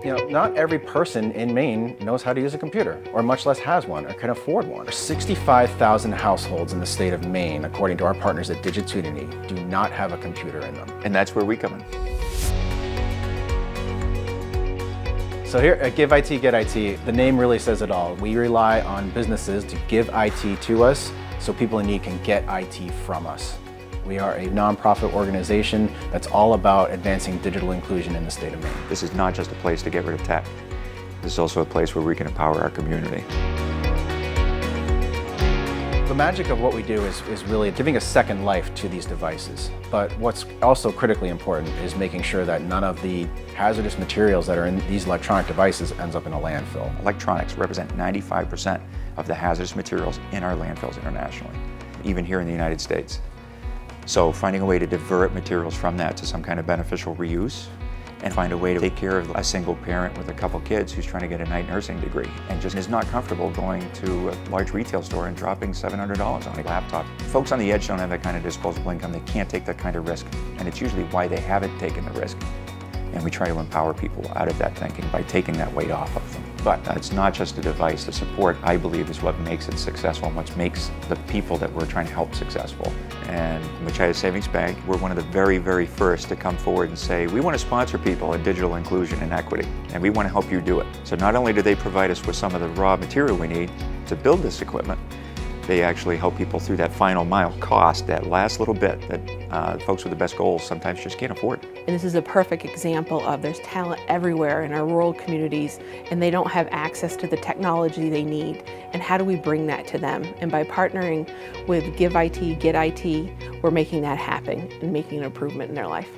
Not every person in Maine knows how to use a computer, or much less has one or can afford one. 65,000 households in the state of Maine, according to our partners at Digitunity, do not have a computer in them. And that's where we come in. So here at Give IT, Get IT, the name really says it all. We rely on businesses to give IT to us so people in need can get IT from us. We are a nonprofit organization that's all about advancing digital inclusion in the state of Maine. This is not just a place to get rid of tech. This is also a place where we can empower our community. The magic of what we do is really giving a second life to these devices. But what's also critically important is making sure that none of the hazardous materials that are in these electronic devices ends up in a landfill. Electronics represent 95% of the hazardous materials in our landfills internationally, even here in the United States. So finding a way to divert materials from that to some kind of beneficial reuse, and find a way to take care of a single parent with a couple kids who's trying to get a night nursing degree and just is not comfortable going to a large retail store and dropping $700 on a laptop. Folks on the edge don't have that kind of disposable income. They can't take that kind of risk, and it's usually why they haven't taken the risk. And we try to empower people out of that thinking by taking that weight off of them. But it's not just a device. The support, I believe, is what makes it successful and what makes the people that we're trying to help successful. And Machias Savings Bank, we're one of the very, very first to come forward and say, we want to sponsor people in digital inclusion and equity, and we want to help you do it. So not only do they provide us with some of the raw material we need to build this equipment, they actually help people through that final mile cost, that last little bit that folks with the best goals sometimes just can't afford. And this is a perfect example of there's talent everywhere in our rural communities, and they don't have access to the technology they need. And how do we bring that to them? And by partnering with Give IT, Get IT, we're making that happen and making an improvement in their life.